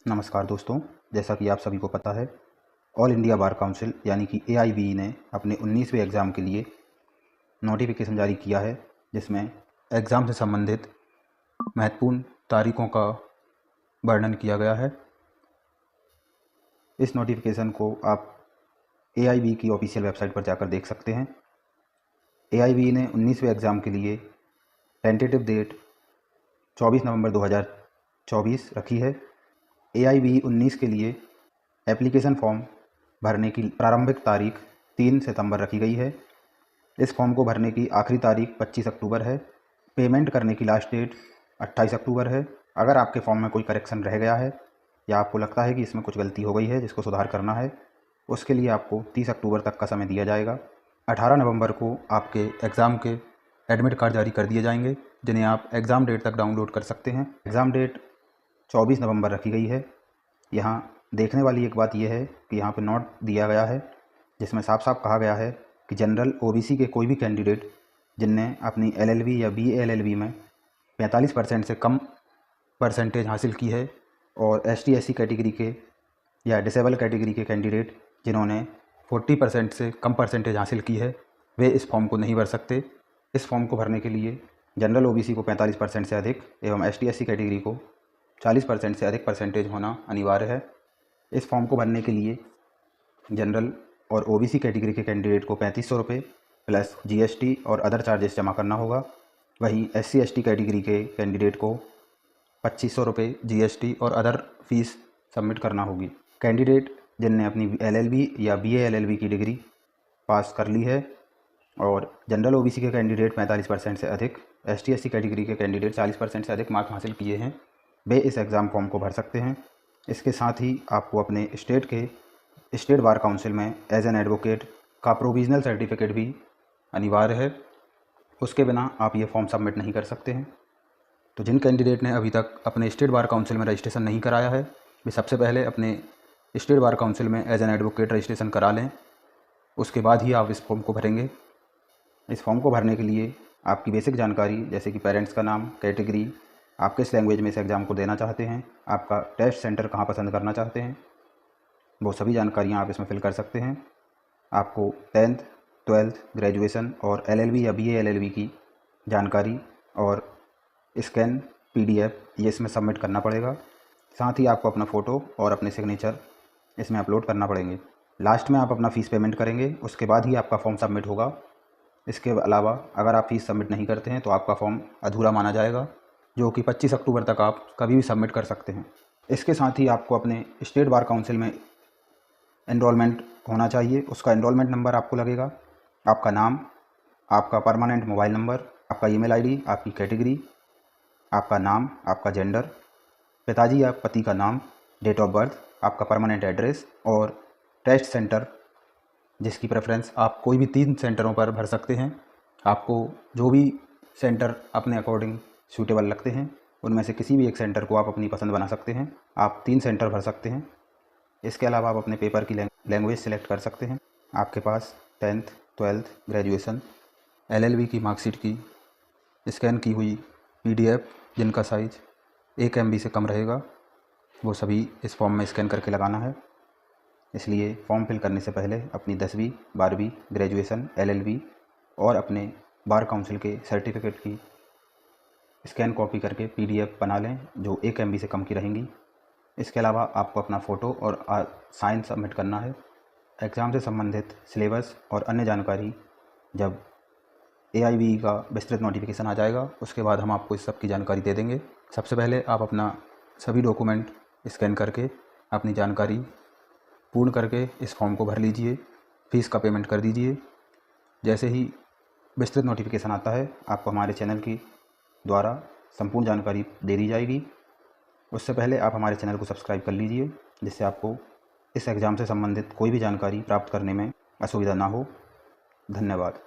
नमस्कार दोस्तों, जैसा कि आप सभी को पता है, ऑल इंडिया बार काउंसिल यानी कि AIBE ने अपने 19वें एग्ज़ाम के लिए नोटिफिकेशन जारी किया है, जिसमें एग्ज़ाम से संबंधित महत्वपूर्ण तारीखों का वर्णन किया गया है। इस नोटिफिकेशन को आप AIBE की ऑफिशियल वेबसाइट पर जाकर देख सकते हैं। AIBE ने 19वें एग्ज़ाम के लिए टेंटेटिव डेट 24 नवंबर 2024 रखी है। AIBE 19 के लिए एप्लीकेशन फॉर्म भरने की प्रारंभिक तारीख 3 सितंबर रखी गई है। इस फॉर्म को भरने की आखिरी तारीख 25 अक्टूबर है। पेमेंट करने की लास्ट डेट 28 अक्टूबर है। अगर आपके फॉर्म में कोई करेक्शन रह गया है या आपको लगता है कि इसमें कुछ गलती हो गई है जिसको सुधार करना है, उसके लिए आपको 30 अक्टूबर तक का समय दिया जाएगा। 18 नवंबर को आपके एग्ज़ाम के एडमिट कार्ड जारी कर दिए जाएंगे, जिन्हें आप एग्ज़ाम डेट तक डाउनलोड कर सकते हैं। एग्ज़ाम डेट 24 नवंबर रखी गई है। यहाँ देखने वाली एक बात यह है कि यहाँ पर नोट दिया गया है जिसमें साफ साफ कहा गया है कि जनरल OBC के कोई भी कैंडिडेट जिनने अपनी LLB या BA LLB में 45% से कम परसेंटेज हासिल की है और ST SC कैटेगरी के या डिसेबल कैटेगरी के कैंडिडेट जिन्होंने 40% से कम परसेंटेज हासिल की है, वे इस फॉर्म को नहीं भर सकते। इस फॉर्म को भरने के लिए जनरल OBC को 45% से अधिक एवं ST SC कैटेगरी को 40% से अधिक परसेंटेज होना अनिवार्य है। इस फॉर्म को भरने के लिए जनरल और OBC कैटेगरी के कैंडिडेट को 3500 रुपये प्लस GST और अदर चार्जेस जमा करना होगा। वहीं SC ST कैटेगरी के कैंडिडेट को 2500 रुपये GST और अदर फीस सबमिट करना होगी। कैंडिडेट जिनने अपनी LLB या BA LLB की डिग्री पास कर ली है और जनरल OBC के कैंडिडेट 45% से अधिक, ST SC कैटेगरी के कैंडिडेट 40% से अधिक मार्क्स हासिल किए हैं, वे इस एग्ज़ाम फॉर्म को भर सकते हैं। इसके साथ ही आपको अपने स्टेट बार काउंसिल में एज एन एडवोकेट का प्रोविज़नल सर्टिफिकेट भी अनिवार्य है। उसके बिना आप ये फॉर्म सबमिट नहीं कर सकते हैं। तो जिन कैंडिडेट ने अभी तक अपने स्टेट बार काउंसिल में रजिस्ट्रेशन नहीं कराया है, वे सबसे पहले अपने स्टेट बार काउंसिल में एज एन एडवोकेट रजिस्ट्रेशन करा लें। उसके बाद ही आप इस फॉर्म को भरेंगे। इस फॉर्म को भरने के लिए आपकी बेसिक जानकारी जैसे कि पेरेंट्स का नाम, कैटेगरी, आप किस लैंग्वेज में इस एग्ज़ाम को देना चाहते हैं, आपका टेस्ट सेंटर कहाँ पसंद करना चाहते हैं, वो सभी जानकारियाँ आप इसमें फिल कर सकते हैं। आपको 10th, 12th, ग्रेजुएशन और LLB या BA LLB की जानकारी और स्कैन PDF ये इसमें सबमिट करना पड़ेगा। साथ ही आपको अपना फ़ोटो और अपने सिग्नेचर इसमें अपलोड करना पड़ेंगे। लास्ट में आप अपना फ़ीस पेमेंट करेंगे, उसके बाद ही आपका फॉर्म सबमिट होगा। इसके अलावा अगर आप फ़ीस सबमिट नहीं करते हैं तो आपका फॉर्म अधूरा माना जाएगा, जो कि 25 अक्टूबर तक आप कभी भी सबमिट कर सकते हैं। इसके साथ ही आपको अपने स्टेट बार काउंसिल में एनरोलमेंट होना चाहिए। उसका एनरोलमेंट नंबर आपको लगेगा, आपका नाम, आपका परमानेंट मोबाइल नंबर, आपका ईमेल आईडी, आपकी कैटेगरी, आपका नाम, आपका जेंडर, पिताजी या पति का नाम, डेट ऑफ बर्थ, आपका परमानेंट एड्रेस और टेस्ट सेंटर जिसकी प्रेफरेंस आप कोई भी 3 सेंटरों पर भर सकते हैं। आपको जो भी सेंटर अपने अकॉर्डिंग सूटेबल लगते हैं उनमें से किसी भी एक सेंटर को आप अपनी पसंद बना सकते हैं। आप 3 सेंटर भर सकते हैं। इसके अलावा आप अपने पेपर की लैंग्वेज सेलेक्ट कर सकते हैं। आपके पास 10th, 12th, ग्रेजुएशन, LLB की मार्कशीट की स्कैन की हुई PDF जिनका साइज़ 1 MB से कम रहेगा, वो सभी इस फॉर्म में स्कैन करके लगाना है। इसलिए फॉर्म फिल करने से पहले अपनी 10वीं, 12वीं, ग्रेजुएशन, LLB और अपने बार काउंसिल के सर्टिफिकेट की स्कैन कॉपी करके PDF बना लें जो 1 MB से कम की रहेंगी। इसके अलावा आपको अपना फ़ोटो और साइन सबमिट करना है। एग्ज़ाम से संबंधित सिलेबस और अन्य जानकारी जब AIBE का विस्तृत नोटिफिकेशन आ जाएगा उसके बाद हम आपको इस सब की जानकारी दे देंगे। सबसे पहले आप अपना सभी डॉक्यूमेंट स्कैन करके अपनी जानकारी पूर्ण करके इस फॉर्म को भर लीजिए, फ़ीस का पेमेंट कर दीजिए। जैसे ही विस्तृत नोटिफिकेशन आता है आपको हमारे चैनल की द्वारा संपूर्ण जानकारी दे दी जाएगी। उससे पहले आप हमारे चैनल को सब्सक्राइब कर लीजिए जिससे आपको इस एग्ज़ाम से संबंधित कोई भी जानकारी प्राप्त करने में असुविधा ना हो। धन्यवाद।